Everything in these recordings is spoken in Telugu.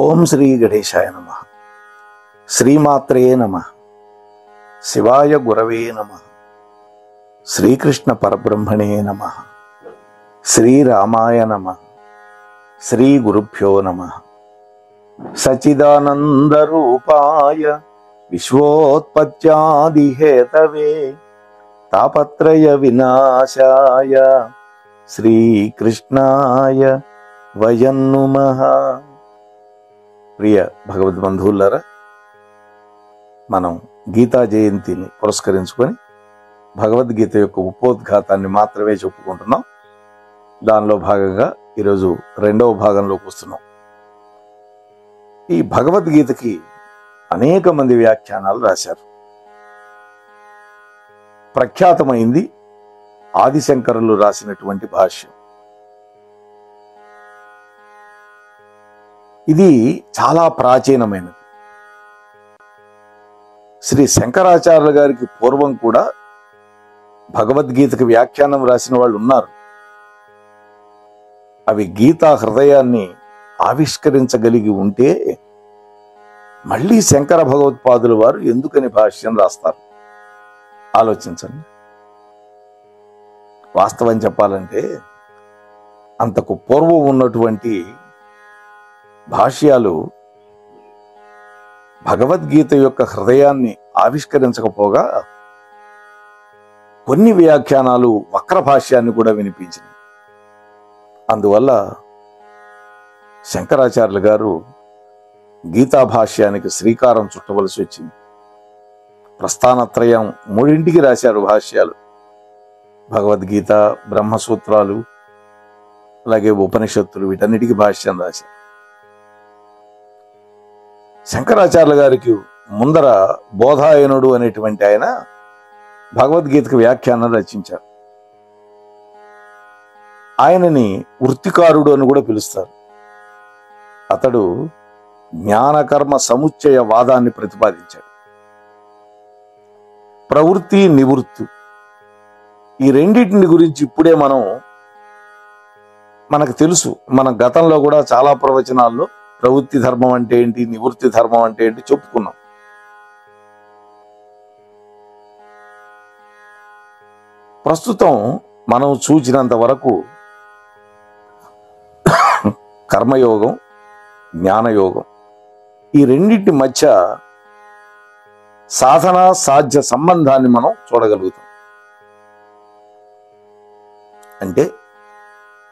ఓం శ్రీ గణేశాయ నమః. శ్రీమాత్రే నమః. శివాయ గురవే నమః. శ్రీకృష్ణ పరబ్రహ్మణే నమః. శ్రీరామాయ నమః. శ్రీ గురుభ్యో నమః. సచిదానందరూపాయ విశ్వోత్పత్యాదిహేతవే తాపత్రయ వినాశాయ శ్రీకృష్ణాయ వయం నమః. ప్రియ భగవద్బంధువులారా, మనం గీతా జయంతిని పురస్కరించుకొని భగవద్గీత యొక్క ఉపోద్ఘాతాన్ని మాత్రమే చెప్పుకుంటున్నాం. దానిలో భాగంగా ఈరోజు రెండవ భాగంలోకి వస్తున్నాం. ఈ భగవద్గీతకి అనేక మంది వ్యాఖ్యానాలు రాశారు. ప్రఖ్యాతమైంది ఆదిశంకరులు రాసినటువంటి భాష్యం. ఇది చాలా ప్రాచీనమైనది. శ్రీ శంకరాచార్యుల గారికి పూర్వం కూడా భగవద్గీతకు వ్యాఖ్యానం రాసిన వాళ్ళు ఉన్నారు. అవి గీతా హృదయాన్ని ఆవిష్కరించగలిగి ఉంటే మళ్ళీ శంకర భగవత్పాదుల వారు ఎందుకని భాష్యం రాస్తారు? ఆలోచించండి. వాస్తవం చెప్పాలంటే అంతకు పూర్వం ఉన్నటువంటి భాష్యాలు భగవద్గీత యొక్క హృదయాన్ని ఆవిష్కరించకపోగా కొన్ని వ్యాఖ్యానాలు వక్ర భాష్యాన్ని కూడా వినిపించినాయి. అందువల్ల శంకరాచార్యులు గారు గీతా భాష్యానికి శ్రీకారం చుట్టవలసి వచ్చింది. ప్రస్థానత్రయం మూడింటికి రాశారు భాష్యాలు. భగవద్గీత, బ్రహ్మసూత్రాలు, అలాగే ఉపనిషత్తులు, వీటన్నిటికీ భాష్యం రాశారు. శంకరాచార్యుల గారికి ముందర బోధాయనుడు అనేటువంటి ఆయన భగవద్గీతకు వ్యాఖ్యానం రచించారు. ఆయనని వృత్తికారుడు అని కూడా పిలుస్తారు. అతడు జ్ఞానకర్మ సముచ్చయ వాదాన్ని ప్రతిపాదించాడు. ప్రవృత్తి, నివృత్తి, ఈ రెండింటిని గురించి ఇప్పుడే మనకు తెలుసు. మన గతంలో కూడా చాలా ప్రవచనాల్లో ప్రవృత్తి ధర్మం అంటే ఏంటి, నివృత్తి ధర్మం అంటే ఏంటి చెప్పుకున్నాం. ప్రస్తుతం మనం చూచినంత వరకు కర్మయోగం, జ్ఞానయోగం, ఈ రెండింటి మధ్య సాధన సాధ్య సంబంధాన్ని మనం చూడగలుగుతాం. అంటే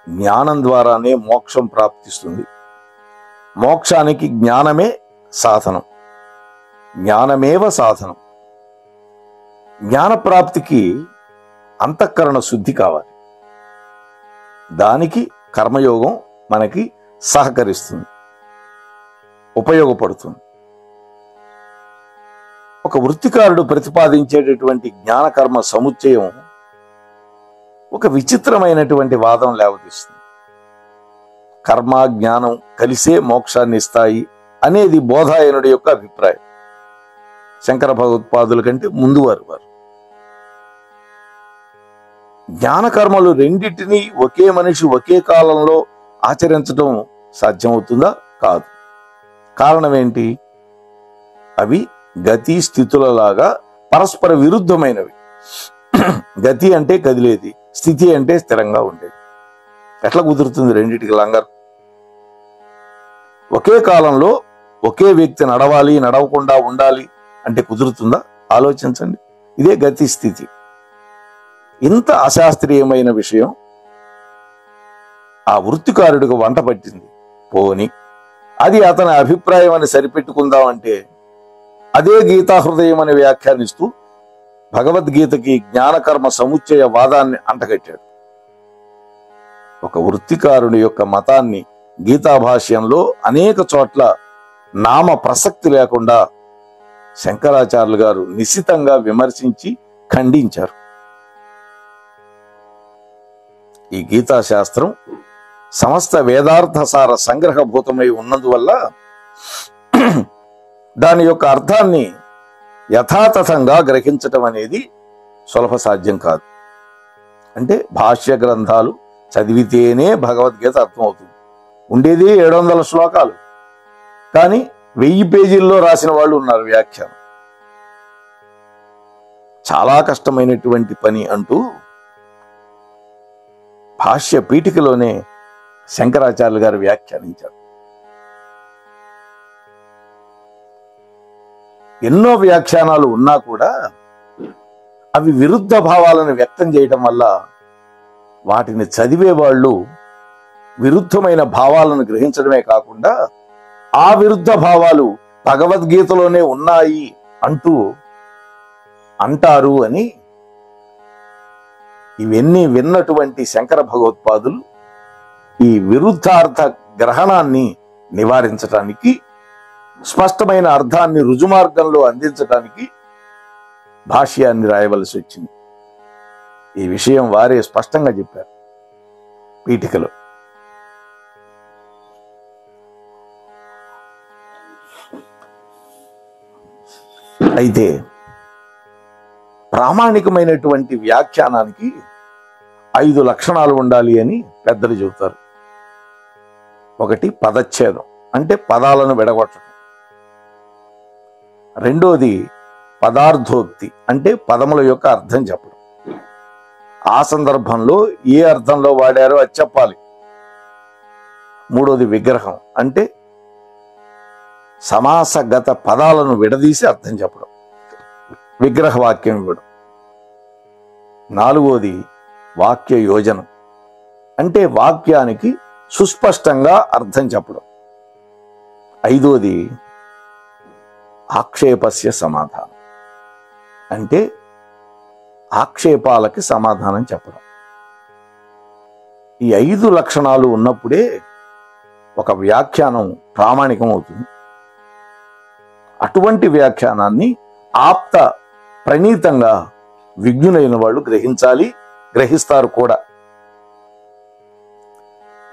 జ్ఞానం ద్వారానే మోక్షం ప్రాప్తిస్తుంది. మోక్షానికి జ్ఞానమే సాధనం. జ్ఞానమేవ సాధనం. జ్ఞానప్రాప్తికి అంతఃకరణ శుద్ధి కావాలి. దానికి కర్మయోగం మనకి సహకరిస్తుంది, ఉపయోగపడుతుంది. ఒక వృత్తికారుడు ప్రతిపాదించేటటువంటి జ్ఞానకర్మ సముచ్చయం ఒక విచిత్రమైనటువంటి వాదం లేవదీస్తుంది. కర్మ, జ్ఞానం కలిసే మోక్షాన్ని ఇస్తాయి అనేది బోధాయనుడి యొక్క అభిప్రాయం. శంకర భగవత్పాదుల కంటే ముందు వారు జ్ఞానకర్మలు రెండింటినీ ఒకే మనిషి ఒకే కాలంలో ఆచరించడం సాధ్యమవుతుందా? కాదు. కారణం ఏంటి? అవి గతి స్థితులలాగా పరస్పర విరుద్ధమైనవి. గతి అంటే కదిలేది, స్థితి అంటే స్థిరంగా ఉండేది. ఎట్లా కుదురుతుంది రెండింటికి లంగర్? ఒకే కాలంలో ఒకే వ్యక్తి నడవాలి, నడవకుండా ఉండాలి అంటే కుదురుతుందా? ఆలోచించండి. ఇదే గతి స్థితి. ఇంత అశాస్త్రీయమైన విషయం ఆ వృత్తికారుడికి వంట పట్టింది. పోని అది అతని అభిప్రాయం అని సరిపెట్టుకుందామంటే అదే గీతా హృదయం అని వ్యాఖ్యానిస్తూ భగవద్గీతకి జ్ఞానకర్మ సముచ్చయ వాదాన్ని అంటగట్టాడు. ఒక వృత్తికారుని యొక్క మతాన్ని గీతా భాష్యంలో అనేక చోట్ల నామ ప్రసక్తి లేకుండా శంకరాచార్యులు గారు నిశితంగా విమర్శించి ఖండించారు. ఈ గీతా శాస్త్రం సమస్త వేదార్థసార సంగ్రహభూతమై ఉన్నందువల్ల దాని యొక్క అర్థాన్ని యథాతథంగా గ్రహించటం అనేది సులభ సాధ్యం కాదు. అంటే భాష్య గ్రంథాలు చదివితేనే భగవద్గీత అర్థమవుతుంది. ఉండేది 700 శ్లోకాలు. కానీ 1000 పేజీల్లో రాసిన వాళ్ళు ఉన్నారు వ్యాఖ్యానం. చాలా కష్టమైనటువంటి పని అంటూ భాష్య పీఠికలోనే శంకరాచార్యులు గారు వ్యాఖ్యానించారు. ఎన్నో వ్యాఖ్యానాలు ఉన్నా కూడా అవి విరుద్ధ భావాలను వ్యక్తం చేయటం వల్ల వాటిని చదివే వాళ్ళు విరుద్ధమైన భావాలను గ్రహించడమే కాకుండా ఆ విరుద్ధ భావాలు భగవద్గీతలోనే ఉన్నాయి అంటారు అని ఇవన్నీ విన్నటువంటి శంకర భగవత్పాదులు ఈ విరుద్ధార్థ గ్రహణాన్ని నివారించటానికి, స్పష్టమైన అర్థాన్ని రుజుమార్గంలో అందించటానికి భాష్యాన్ని రాయవలసి వచ్చింది. ఈ విషయం వారే స్పష్టంగా చెప్పారు పీఠికలో. అయితే ప్రామాణికమైనటువంటి వ్యాఖ్యానానికి 5 లక్షణాలు ఉండాలి అని పెద్దలు చెబుతారు. ఒకటి పదచ్ఛేదం, అంటే పదాలను విడగొట్టడం. రెండోది పదార్థోక్తి, అంటే పదముల యొక్క అర్థం చెప్పడం. ఆ సందర్భంలో ఏ అర్థంలో వాడారో అది చెప్పాలి. మూడోది విగ్రహం, అంటే సమాసగత పదాలను విడదీసి అర్థం చెప్పడం, విగ్రహ వాక్యం ఇవ్వడం. నాలుగోది వాక్య యోజనం, అంటే వాక్యానికి సుస్పష్టంగా అర్థం చెప్పడం. ఐదోది ఆక్షేపస్య సమాధానం, అంటే ఆక్షేపాలకి సమాధానం చెప్పడం. ఈ 5 లక్షణాలు ఉన్నప్పుడే ఒక వ్యాఖ్యానం ప్రామాణికం అవుతుంది. అటువంటి వ్యాఖ్యానాన్ని ఆప్త ప్రణీతంగా విజ్ఞులైన వాళ్ళు గ్రహించాలి, గ్రహిస్తారు కూడా.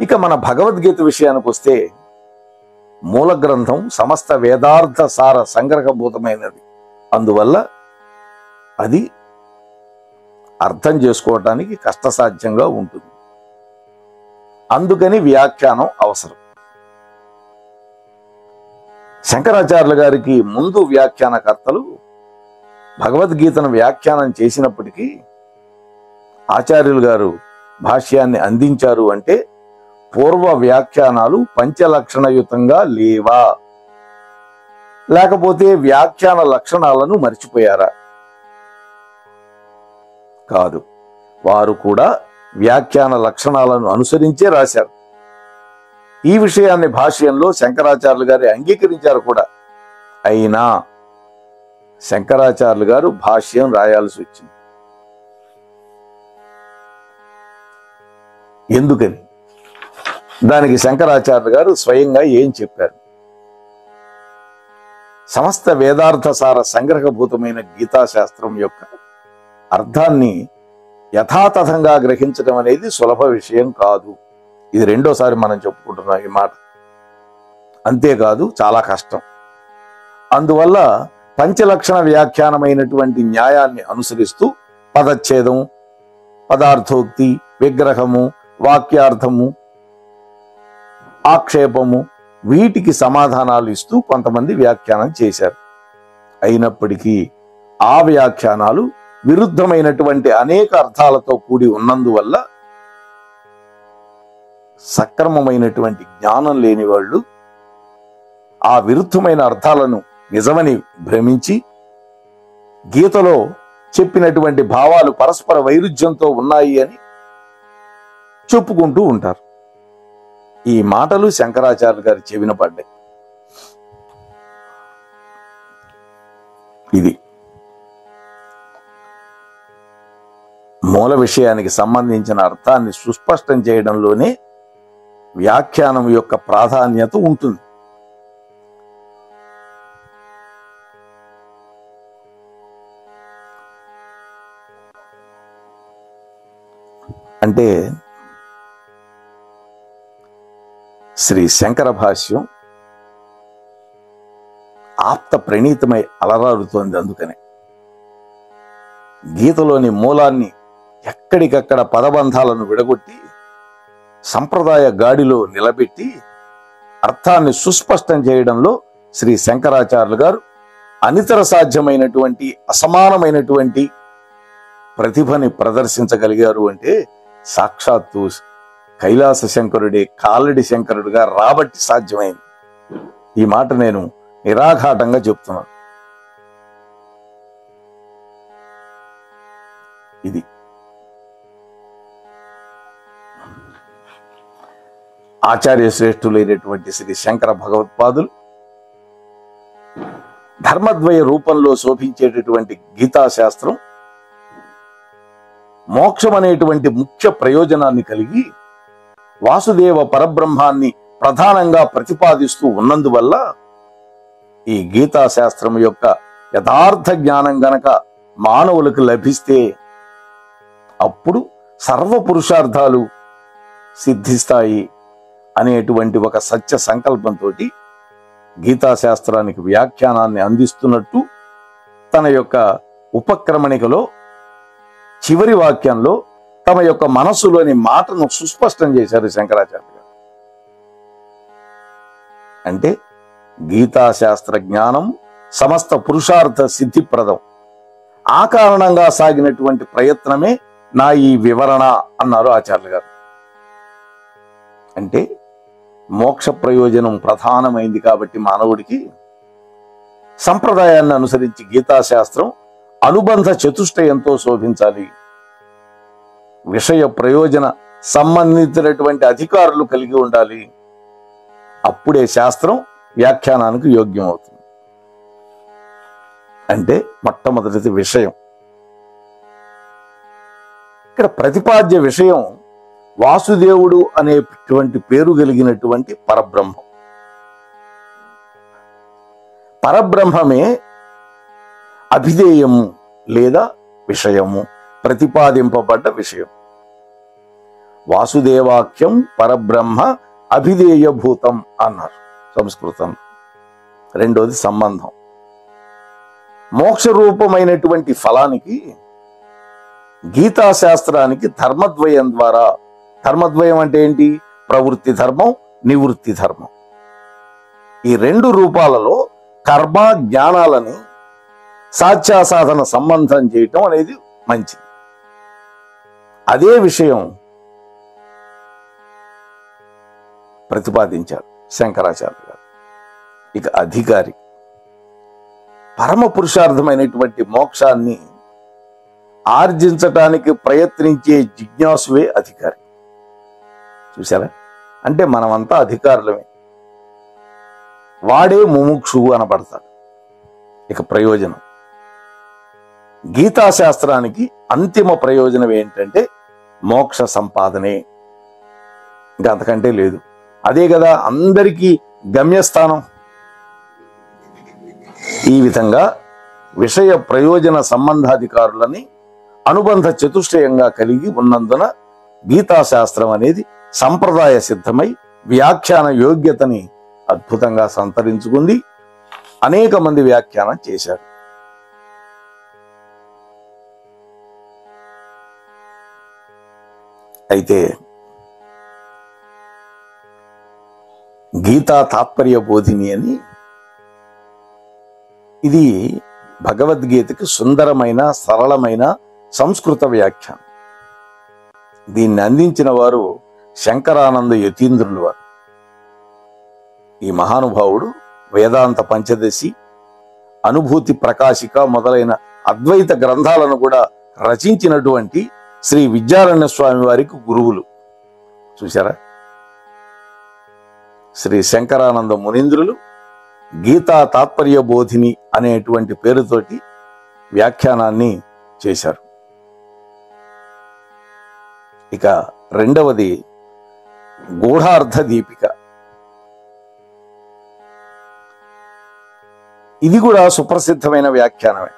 ఇక మన భగవద్గీత విషయానికి వస్తే మూల గ్రంథం సమస్త వేదార్థ సార సంగ్రహభూతమైనది. అందువల్ల అది అర్థం చేసుకోవటానికి కష్టసాధ్యంగా ఉంటుంది. అందుకని వ్యాఖ్యానం అవసరం. శంకరాచార్యుల గారికి ముందు వ్యాఖ్యానకర్తలు భగవద్గీతను వ్యాఖ్యానం చేసినప్పటికీ ఆచార్యులు గారు భాష్యాన్ని అందించారు అంటే పూర్వ వ్యాఖ్యానాలు పంచలక్షణయుతంగా లేవా, లేకపోతే వ్యాఖ్యాన లక్షణాలను మర్చిపోయారా? కాదు, వారు కూడా వ్యాఖ్యాన లక్షణాలను అనుసరించే రాశారు. ఈ విషయాన్ని భాష్యంలో శంకరాచార్యులు గారు అంగీకరించారు కూడా. అయినా శంకరాచార్యులు గారు భాష్యం రాయాల్సి వచ్చింది. ఎందుకని? దానికి శంకరాచార్యులు గారు స్వయంగా ఏం చెప్పారు? సమస్త వేదార్థ సార సంగ్రహభూతమైన గీతాశాస్త్రం యొక్క అర్థాన్ని యథాతథంగా గ్రహించడం అనేది సులభ విషయం కాదు. ఇది రెండోసారి మనం చెప్పుకుంటున్నాం ఈ మాట. అంతేకాదు, చాలా కష్టం. అందువల్ల పంచలక్షణ వ్యాఖ్యానమైనటువంటి న్యాయాన్ని అనుసరిస్తూ పదచ్ఛేదం, పదార్థోక్తి, విగ్రహము, వాక్యార్థము, ఆక్షేపము, వీటికి సమాధానాలు ఇస్తూ కొంతమంది వ్యాఖ్యానం చేశారు. అయినప్పటికీ ఆ వ్యాఖ్యానాలు విరుద్ధమైనటువంటి అనేక అర్థాలతో కూడి ఉన్నందువల్ల సక్రమమైనటువంటి జ్ఞానం లేని వాళ్ళు ఆ విరుద్ధమైన అర్థాలను నిజమని భ్రమించి గీతలో చెప్పినటువంటి భావాలు పరస్పర వైరుధ్యంతో ఉన్నాయి అని చెప్పుకుంటూ ఉంటారు. ఈ మాటలు శంకరాచార్యులు గారి చెవిన పడ్డాయి. ఇది మూల విషయానికి సంబంధించిన అర్థాన్ని సుస్పష్టం చేయడంలోనే వ్యాఖ్యానం యొక్క ప్రాధాన్యత ఉంటుంది. అంటే శ్రీ శంకర భాష్యం ఆప్త ప్రణీతమై అలరారుతోంది. అందుకనే గీతలోని మూలాన్ని ఎక్కడికక్కడ పదబంధాలను విడగొట్టి సంప్రదాయ గాడిలో నిలబెట్టి అర్థాన్ని సుస్పష్టం చేయడంలో శ్రీ శంకరాచార్యులు గారు అనితర సాధ్యమైనటువంటి అసమానమైనటువంటి ప్రతిభని ప్రదర్శించగలిగారు అంటే సాక్షాత్తు కైలాస శంకరుడే కాలడి శంకరుడిగా రాబట్టి సాధ్యమైంది. ఈ మాట నేను నిరాఘాటంగా చెప్తున్నాను. ఇది ఆచార్య శ్రేష్ఠులైనటువంటి శ్రీ శంకర భగవత్పాదులు ధర్మద్వయ రూపంలో శోభించేటటువంటి గీతాశాస్త్రం మోక్షం అనేటువంటి ముఖ్య ప్రయోజనాన్ని కలిగి వాసుదేవ పరబ్రహ్మాన్ని ప్రధానంగా ప్రతిపాదిస్తూ ఉన్నందువల్ల ఈ గీతాశాస్త్రం యొక్క యథార్థ జ్ఞానం గనక మానవులకు లభిస్తే అప్పుడు సర్వ పురుషార్థాలు సిద్ధిస్తాయి అనేటువంటి ఒక సత్య సంకల్పంతో గీతాశాస్త్రానికి వ్యాఖ్యానాన్ని అందిస్తున్నట్టు తన యొక్క ఉపక్రమణికలో చివరి వాక్యంలో తమ యొక్క మనస్సులోని మాటను సుస్పష్టం చేశారు శంకరాచార్య గారు. అంటే గీతాశాస్త్ర జ్ఞానం సమస్త పురుషార్థ సిద్ధిప్రదం. ఆ కారణంగా సాగినటువంటి ప్రయత్నమే నా ఈ వివరణ అన్నారు ఆచార్యులు గారు. అంటే మోక్ష ప్రయోజనం ప్రధానమైంది కాబట్టి మానవుడికి సంప్రదాయాన్ని అనుసరించి గీతాశాస్త్రం అనుబంధ చతుష్టయంతో శోభించాలి. విషయ ప్రయోజన సంబంధించినటువంటి అధికారులు కలిగి ఉండాలి. అప్పుడే శాస్త్రం వ్యాఖ్యానానికి యోగ్యం అవుతుంది. అంటే మొట్టమొదటిది విషయం. ఇక్కడ ప్రతిపాద్య విషయం వాసుదేవుడు అనేటువంటి పేరు కలిగినటువంటి పరబ్రహ్మం. పరబ్రహ్మమే అభిధేయము లేదా విషయము, ప్రతిపాదింపబడ్డ విషయం. వాసుదేవాఖ్యం పరబ్రహ్మ అభిధేయభూతం అన్నారు సంస్కృతంలో. రెండోది సంబంధం. మోక్ష రూపమైనటువంటి ఫలానికి గీతాశాస్త్రానికి ధర్మద్వయం ద్వారా, ధర్మద్వయం అంటే ఏంటి? ప్రవృత్తి ధర్మం, నివృత్తి ధర్మం. ఈ రెండు రూపాలలో కర్మ జ్ఞానాలని సాధ్యాసాధన సంబంధం చేయటం అనేది మంచిది. అదే విషయం ప్రతిపాదించారు శంకరాచార్య గారు. ఇక అధికారి పరమ పురుషార్థమైనటువంటి మోక్షాన్ని ఆర్జించటానికి ప్రయత్నించే జిజ్ఞాసువే అధికారి. చూసారా? అంటే మనమంతా అధికారులమే. వాడే ముముక్షువు అనబడతాడు. ఇక ప్రయోజనం, గీతాశాస్త్రానికి అంతిమ ప్రయోజనం ఏంటంటే మోక్ష సంపాదనే. ఇంకా అంతకంటే లేదు. అదే కదా అందరికీ గమ్యస్థానం. ఈ విధంగా విషయ ప్రయోజన సంబంధాధికారులని అనుబంధ చతుష్టయంగా కలిగి ఉన్నందున గీతాశాస్త్రం అనేది సంప్రదాయ సిద్ధమై వ్యాఖ్యాన యోగ్యతని అద్భుతంగా సంతరించుకుంది. అనేక మంది వ్యాఖ్యానం చేశారు. అయితే గీతా తాత్పర్య బోధిని అని, ఇది భగవద్గీతకి సుందరమైన సరళమైన సంస్కృత వ్యాఖ్యానం. దీన్ని అందించిన వారు శంకరానంద యతీంద్రులు వారు. ఈ మహానుభావుడు వేదాంత పంచదశి, అనుభూతి ప్రకాశిక మొదలైన అద్వైత గ్రంథాలను కూడా రచించినటువంటి శ్రీ విద్యారణ్య స్వామి వారికి గురువులు. చూశారా? శ్రీ శంకరానంద మునీంద్రులు గీతా తాత్పర్య బోధిని అనేటువంటి పేరుతోటి వ్యాఖ్యానాన్ని చేశారు. ఇక రెండవది గూఢార్థ దీపిక. ఇది కూడా సుప్రసిద్ధమైన వ్యాఖ్యానమే,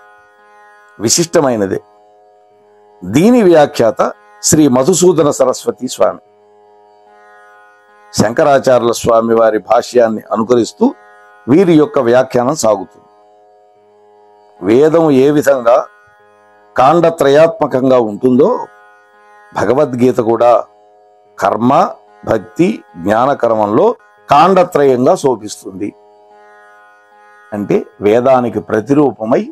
విశిష్టమైనదే. దీని వ్యాఖ్యాత శ్రీ మధుసూదన సరస్వతి స్వామి. శంకరాచార్యుల స్వామి వారి భాష్యాన్ని అనుకరిస్తూ వీరి యొక్క వ్యాఖ్యానం సాగుతుంది. వేదం ఏ విధంగా కాండత్రయాత్మకంగా ఉంటుందో భగవద్గీత కూడా కర్మ, భక్తి, జ్ఞానకర్మంలో కాండత్రయంగా శోభిస్తుంది. అంటే వేదానికి ప్రతిరూపమై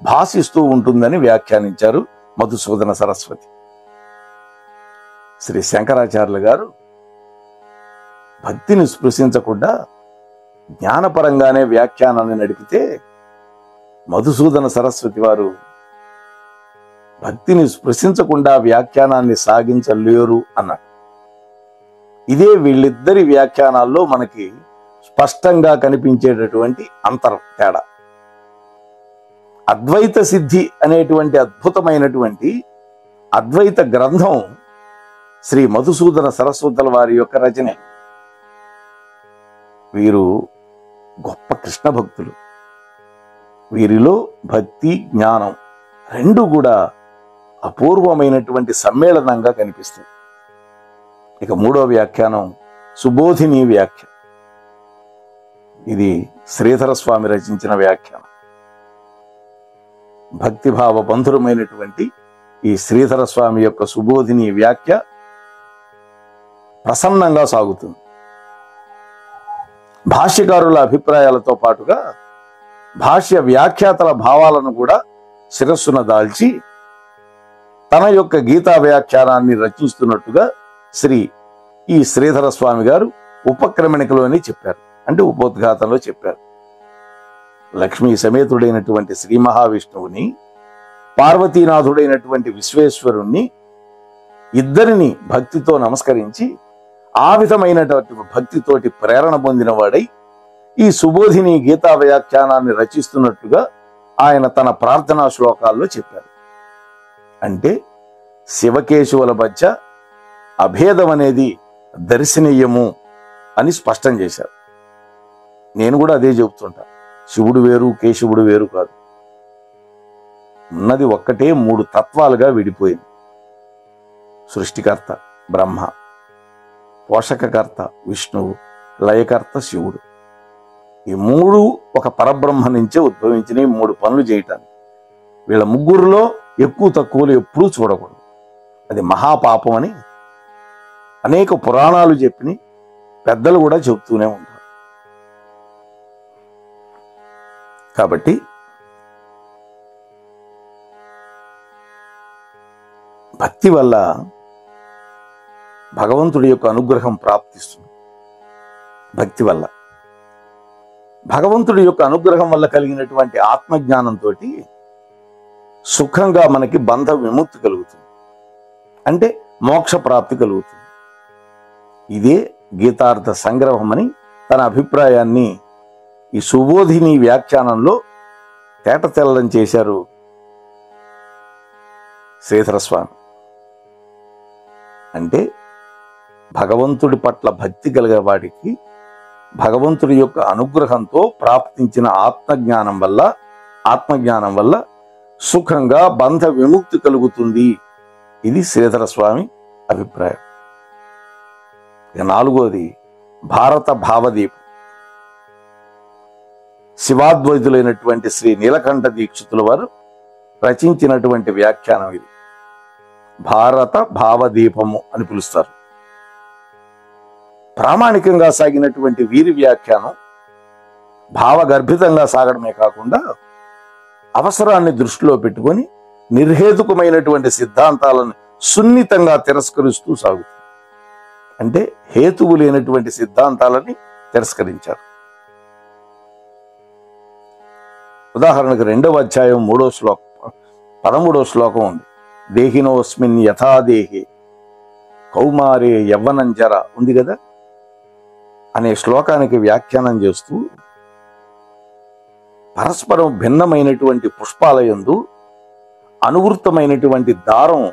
భాసిస్తూ ఉంటుందని వ్యాఖ్యానించారు మధుసూదన సరస్వతి. శ్రీ శంకరాచార్యులు గారు భక్తిని స్పృశించకుండా జ్ఞానపరంగానే వ్యాఖ్యానాన్ని నడిపితే, మధుసూదన సరస్వతి వారు భక్తిని స్పృశించకుండా వ్యాఖ్యానాన్ని సాగించలేరు అన్నాడు. ఇదే వీళ్ళిద్దరి వ్యాఖ్యానాల్లో మనకి స్పష్టంగా కనిపించేటటువంటి తేడా. అద్వైత సిద్ధి అనేటువంటి అద్భుతమైనటువంటి అద్వైత గ్రంథం శ్రీ మధుసూదన సరస్వతుల వారి యొక్క రచనే. వీరు గొప్ప కృష్ణ భక్తులు. వీరిలో భక్తి జ్ఞానం రెండు కూడా అపూర్వమైనటువంటి సమ్మేళనంగా కనిపిస్తుంది. ఇక మూడో వ్యాఖ్యానం సుబోధిని వ్యాఖ్య. ఇది శ్రీధర స్వామి రచించిన వ్యాఖ్యానం. భక్తిభావ బంధురమైనటువంటి ఈ శ్రీధర స్వామి యొక్క సుబోధిని వ్యాఖ్య ప్రసన్నంగా సాగుతుంది. భాష్యకారుల అభిప్రాయాలతో పాటుగా భాష్య వ్యాఖ్యాతల భావాలను కూడా శిరస్సున దాల్చి తన యొక్క గీతా వ్యాఖ్యానాన్ని రచిస్తున్నట్టుగా ఈ శ్రీధర స్వామి గారు ఉపక్రమణికలోని చెప్పారు, అంటే ఉపోద్ఘాతంలో చెప్పారు. లక్ష్మీ సమేతుడైనటువంటి శ్రీ మహావిష్ణువుని, పార్వతీనాథుడైనటువంటి విశ్వేశ్వరుణ్ణి ఇద్దరిని భక్తితో నమస్కరించి ఆ విధమైనటువంటి భక్తితోటి ప్రేరణ పొందిన వాడై ఈ సుబోధిని గీతా వ్యాఖ్యానాన్ని రచిస్తున్నట్టుగా ఆయన తన ప్రార్థనా శ్లోకాల్లో చెప్పారు. అంటే శివకేశవుల మధ్య అభేదం అనేది దర్శనీయము అని స్పష్టం చేశారు. నేను కూడా అదే చెబుతుంటా, శివుడు వేరు కేశవుడు వేరు కాదు, ఉన్నది ఒక్కటే, మూడు తత్వాలుగా విడిపోయింది. సృష్టికర్త బ్రహ్మ, పోషకకర్త విష్ణువు, లయకర్త శివుడు. ఈ మూడు ఒక పరబ్రహ్మ నుంచే ఉద్భవించిన మూడు పనులు చేయటానికి. వీళ్ళ ముగ్గురులో ఎక్కువ తక్కువలు ఎప్పుడూ చూడకూడదు, అది మహాపాపం అని అనేక పురాణాలు చెప్పిన పెద్దలు కూడా చెబుతూనే ఉంటారు. కాబట్టి భక్తి వల్ల భగవంతుడి యొక్క అనుగ్రహం ప్రాప్తిస్తుంది. భక్తి వల్ల భగవంతుడి యొక్క అనుగ్రహం వల్ల కలిగినటువంటి ఆత్మజ్ఞానంతో సుఖంగా మనకి బంధ విముక్తి కలుగుతుంది, అంటే మోక్ష ప్రాప్తి కలుగుతుంది. ఇదే గీతార్థ సంగ్రహం అని తన అభిప్రాయాన్ని ఈ సుబోధిని వ్యాఖ్యానంలో తేటతెల్లం చేశారు శ్రీధర స్వామి. అంటే భగవంతుడి పట్ల భక్తి కలిగే వాడికి భగవంతుడి యొక్క అనుగ్రహంతో ప్రాప్తించిన ఆత్మజ్ఞానం వల్ల సుఖంగా బంధ విముక్తి కలుగుతుంది. ఇది శ్రీధర స్వామి అభిప్రాయం. ఇక నాలుగోది భారత భావదీపం. శివాద్వైతులైనటువంటి శ్రీ నీలకంఠ దీక్షితుల వారు రచించినటువంటి వ్యాఖ్యానం ఇది. భారత భావదీపము అని పిలుస్తారు. ప్రామాణికంగా సాగినటువంటి వీరి వ్యాఖ్యానం భావగర్భితంగా సాగడమే కాకుండా అవసరాన్ని దృష్టిలో పెట్టుకొని నిర్హేతుకమైనటువంటి సిద్ధాంతాలను సున్నితంగా తిరస్కరిస్తూ సాగుతుంది. అంటే హేతువు లేనటువంటి సిద్ధాంతాలని తిరస్కరించారు. ఉదాహరణకు 2వ అధ్యాయం 13వ శ్లోకం ఉంది. దేహినోస్మిన్ యథాదేహి కౌమారే యవ్వనంజర ఉంది కదా అనే శ్లోకానికి వ్యాఖ్యానం చేస్తూ పరస్పరం భిన్నమైనటువంటి పుష్పాలయందు అనువృత్తమైనటువంటి దారం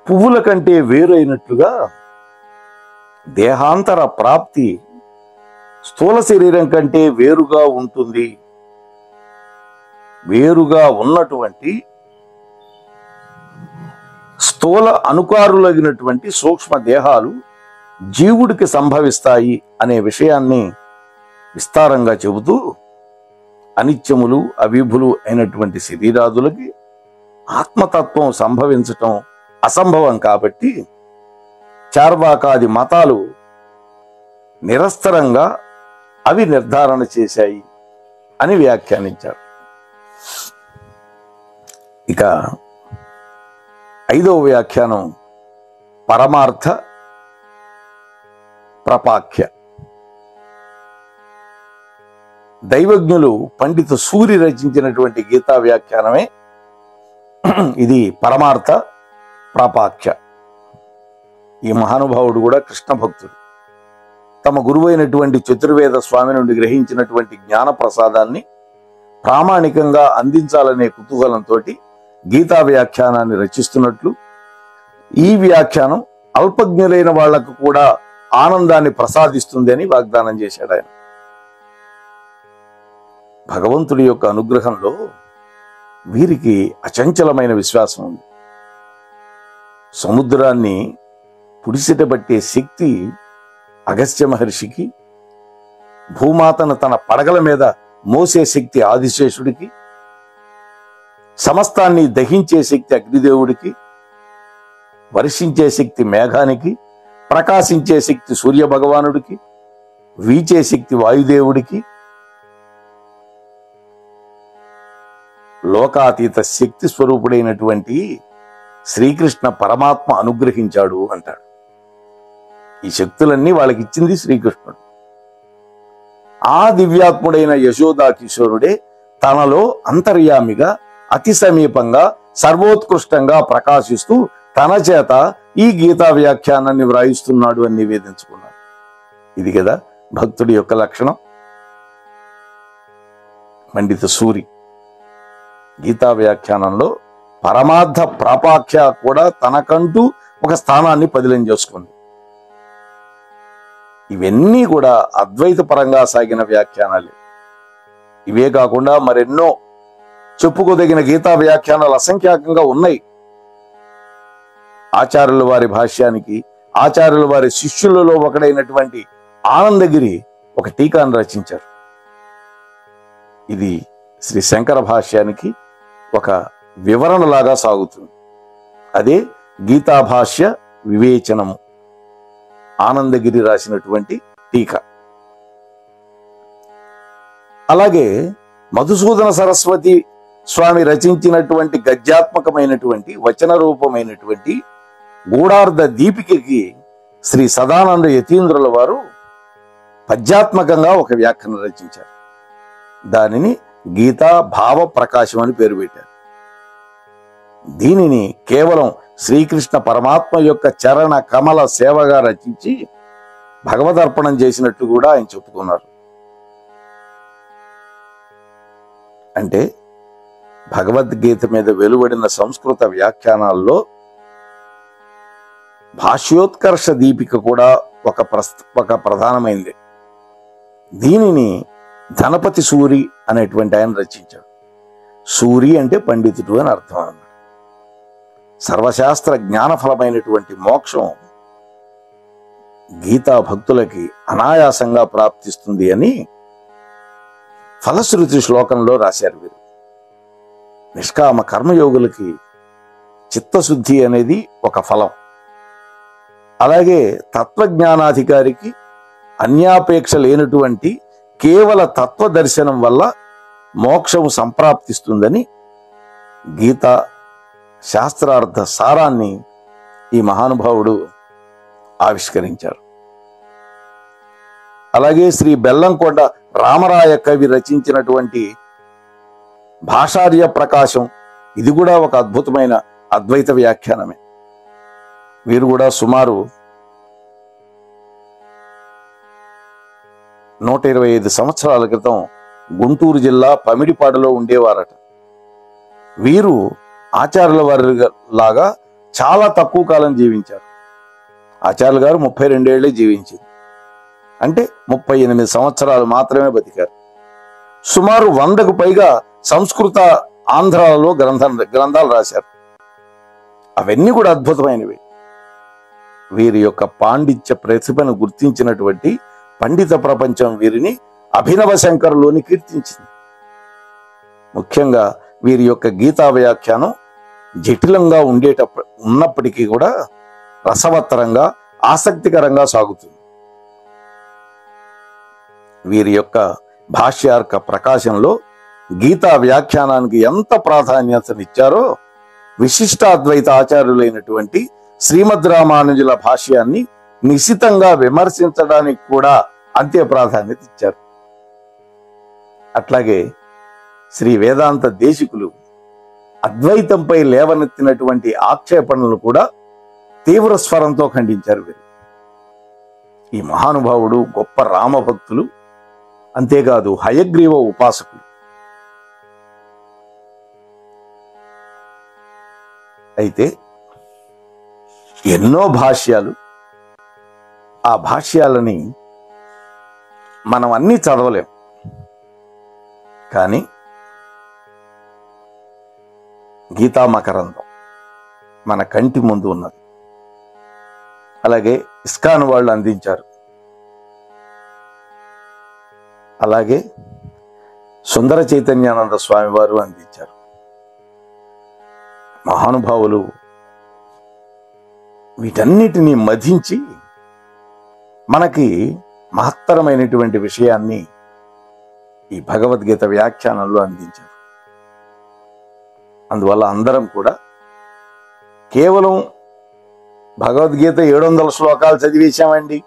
పువ్వుల కంటే వేరైనట్లుగా దేహాంతర ప్రాప్తి స్థూల శరీరం కంటే వేరుగా ఉంటుంది. వేరుగా ఉన్నటువంటి స్థూల అనుకారులగినటువంటి సూక్ష్మ దేహాలు జీవుడికి సంభవిస్తాయి అనే విషయాన్ని విస్తారంగా చెబుతూ అనిత్యములు అవిభులు అయినటువంటి శరీరాదులకి ఆత్మతత్వం సంభవించటం అసంభవం కాబట్టి చార్వాకాది మతాలు నిరస్తరంగా అవి నిర్ధారణ చేశాయి అని వ్యాఖ్యానించారు. ఇక 5వ వ్యాఖ్యానం పరమార్థ ప్రపాఖ్య. దైవజ్ఞులు పండిత సూరి రచించినటువంటి గీతా వ్యాఖ్యానమే ఇది పరమార్థ ప్రాపాఖ్య. ఈ మహానుభావుడు కూడా కృష్ణ భక్తుడు. తమ గురువైనటువంటి చతుర్వేద స్వామి నుండి గ్రహించినటువంటి జ్ఞాన ప్రసాదాన్ని ప్రామాణికంగా అందించాలనే కుతూహలంతో గీతా వ్యాఖ్యానాన్ని రచిస్తున్నట్లు ఈ వ్యాఖ్యానం అల్పజ్ఞులైన వాళ్లకు కూడా ఆనందాన్ని ప్రసాదిస్తుంది అని వాగ్దానం చేశాడు ఆయన. భగవంతుడి యొక్క అనుగ్రహంలో వీరికి అచంచలమైన విశ్వాసం ఉంది. సముద్రాన్ని పుడిసిటబట్టే శక్తి అగస్త్య మహర్షికి, భూమాతను తన పడగల మీద మోసే శక్తి ఆదిశేషుడికి, సమస్తాన్ని దహించే శక్తి అగ్నిదేవుడికి, వర్షించే శక్తి మేఘానికి, ప్రకాశించే శక్తి సూర్య భగవానుడికి, వీచే శక్తి వాయుదేవుడికి, లోకాతీత శక్తి స్వరూపుడైనటువంటి శ్రీకృష్ణ పరమాత్మ అనుగ్రహించాడు అంటాడు. ఈ శక్తులన్నీ వాళ్ళకి ఇచ్చింది శ్రీకృష్ణుడు. ఆ దివ్యాత్ముడైన యశోదా కిశోరుడే తనలో అంతర్యామిగా అతి సమీపంగా సర్వోత్కృష్టంగా ప్రకాశిస్తూ తన చేత ఈ గీతా వ్యాఖ్యానాన్ని వ్రాయిస్తున్నాడు అని నివేదించుకున్నాడు. ఇది కదా భక్తుడి యొక్క లక్షణం. పండిత సూరి గీతా వ్యాఖ్యానంలో పరమార్థ ప్రాపాఖ్య కూడా తనకంటూ ఒక స్థానాన్ని పదిలం చేసుకుంది. ఇవన్నీ కూడా అద్వైత పరంగా సాగిన వ్యాఖ్యానాలే. ఇవే కాకుండా మరెన్నో చెప్పుకోదగిన గీతా వ్యాఖ్యానాలు అసంఖ్యాకంగా ఉన్నాయి. ఆచార్యుల వారి భాష్యానికి ఆచార్యుల వారి శిష్యులలో ఒకడైనటువంటి ఆనందగిరి ఒక టీకాను రచించారు. ఇది శ్రీ శంకర భాష్యానికి ఒక వివరణలాగా సాగుతుంది. అదే గీతా భాష్య వివేచనము, ఆనందగిరి రాసినటువంటి టీకా. అలాగే మధుసూదన సరస్వతి స్వామి రచించినటువంటి గద్యాత్మకమైనటువంటి వచన రూపమైనటువంటి గూఢార్థ దీపికకి శ్రీ సదానంద యతీంద్రుల వారు పద్యాత్మకంగా ఒక వ్యాఖ్యానం రచించారు. దానిని గీతా భావ ప్రకాశం అని పేరు పెట్టారు. దీనిని కేవలం శ్రీకృష్ణ పరమాత్మ యొక్క చరణ కమల సేవగా రచించి భగవదర్పణం చేసినట్టు కూడా ఆయన చెప్పుకున్నారు. అంటే భగవద్గీత మీద వెలువడిన సంస్కృత వ్యాఖ్యానాల్లో భాష్యోత్కర్ష దీపిక కూడా ఒక ప్రధానమైంది. దీనిని ధనపతి సూరి అనేటువంటి ఆయన రచించాడు. సూరి అంటే పండితుడు అని అర్థం అన్నమాట. సర్వశాస్త్ర జ్ఞానఫలమైనటువంటి మోక్షం గీతా భక్తులకి అనాయాసంగా ప్రాప్తిస్తుంది అని ఫలశ్రుతి శ్లోకంలో రాశారు వీరు. నిష్కామ కర్మయోగులకి చిత్తశుద్ధి అనేది ఒక ఫలం. అలాగే తత్వజ్ఞానాధికారికి అన్యాపేక్ష లేనటువంటి కేవల తత్వ దర్శనం వల్ల మోక్షము సంప్రాప్తిస్తుందని గీతా శాస్త్రార్థ సారాన్ని ఈ మహానుభావుడు ఆవిష్కరించారు. అలాగే శ్రీ బెల్లంకొండ రామరాయ కవి రచించినటువంటి భాషార్య ప్రకాశం, ఇది కూడా ఒక అద్భుతమైన అద్వైత వ్యాఖ్యానమే. వీరు కూడా సుమారు 125 సంవత్సరాల క్రితం గుంటూరు జిల్లా పమిడిపాడులో ఉండేవారట. వీరు ఆచార్యుల వారి లాగా చాలా తక్కువ కాలం జీవించారు. ఆచార్యులు గారు 32 ఏళ్లే జీవించింది. అంటే 38 సంవత్సరాలు మాత్రమే బతికారు. సుమారు 100కు పైగా సంస్కృత ఆంధ్రాలలో గ్రంథాలు రాశారు. అవన్నీ కూడా అద్భుతమైనవి. వీరి యొక్క పాండిత్య ప్రతిభను గుర్తించినటువంటి పండిత ప్రపంచం వీరిని అభినవ శంకరులోని కీర్తించింది. ముఖ్యంగా వీరి యొక్క గీతా వ్యాఖ్యానం జటిలంగా ఉన్నప్పటికీ కూడా రసవత్తరంగా ఆసక్తికరంగా సాగుతుంది. వీరి యొక్క భాష్యార్క ప్రకాశంలో గీతా వ్యాఖ్యానానికి ఎంత ప్రాధాన్యతనిచ్చారో విశిష్టాద్వైత ఆచార్యులైనటువంటి శ్రీమద్ రామానుజుల భాష్యాన్ని నిశితంగా విమర్శించడానికి కూడా అంతే ప్రాధాన్యత ఇచ్చారు. అట్లాగే శ్రీ వేదాంత దేశికులు అద్వైతంపై లేవనెత్తినటువంటి ఆక్షేపణలు కూడా తీవ్ర స్వరంతో ఖండించారు వీరు. ఈ మహానుభావుడు గొప్ప రామభక్తులు, అంతేకాదు హయగ్రీవ ఉపాసకులు. అయితే ఎన్నో భాష్యాలు, ఆ భాష్యాలని మనం అన్నీ చదవలేం. కానీ గీతా మకరందం మన కంటి ముందు ఉన్నది. అలాగే ఇస్కాన్ వాళ్ళు అందించారు. అలాగే సుందర చైతన్యానంద స్వామి వారు అందించారు. మహానుభావులు వీటన్నిటినీ మధించి మనకి మహత్తరమైనటువంటి విషయాన్ని ఈ భగవద్గీత వ్యాఖ్యానంలో అందించారు. అందువల్ల అందరం కూడా కేవలం భగవద్గీత 700 శ్లోకాలు చదివేశామండి,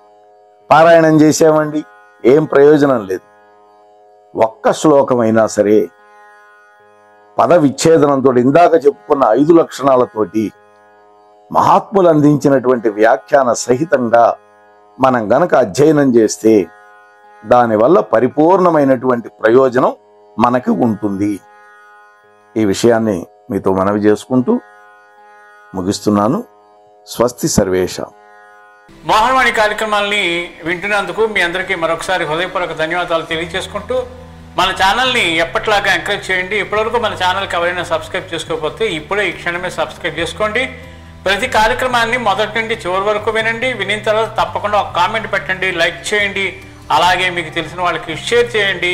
పారాయణం చేశామండి, ఏం ప్రయోజనం లేదు. ఒక్క శ్లోకమైనా సరే పద విచ్ఛేదనంతో, ఇందాక చెప్పుకున్న 5 లక్షణాలతోటి మహాత్ములు అందించినటువంటి వ్యాఖ్యాన సహితంగా మనం గనక అధ్యయనం చేస్తే దానివల్ల పరిపూర్ణమైనటువంటి ప్రయోజనం మనకి ఉంటుంది. ఈ విషయాన్ని మీతో మనవి చేసుకుంటూ ముగిస్తున్నాను. స్వస్తి సర్వేషాం. మోహనవాణి కార్యక్రమాల్ని వింటున్నందుకు మీ అందరికీ మరొకసారి హృదయపూర్వక ధన్యవాదాలు తెలియజేసుకుంటూ, మన ఛానల్ని ఎప్పటిలాగా ఎంకరేజ్ చేయండి. ఇప్పటివరకు మన ఛానల్కి ఎవరైనా సబ్స్క్రైబ్ చేసుకోకపోతే ఇప్పుడే ఈ క్షణమే సబ్స్క్రైబ్ చేసుకోండి. ప్రతి కార్యక్రమాన్ని మొదటి నుండి చివరి వరకు వినండి. వినిన తర్వాత తప్పకుండా ఒక కామెంట్ పెట్టండి, లైక్ చేయండి, అలాగే మీకు తెలిసిన వాళ్ళకి షేర్ చేయండి.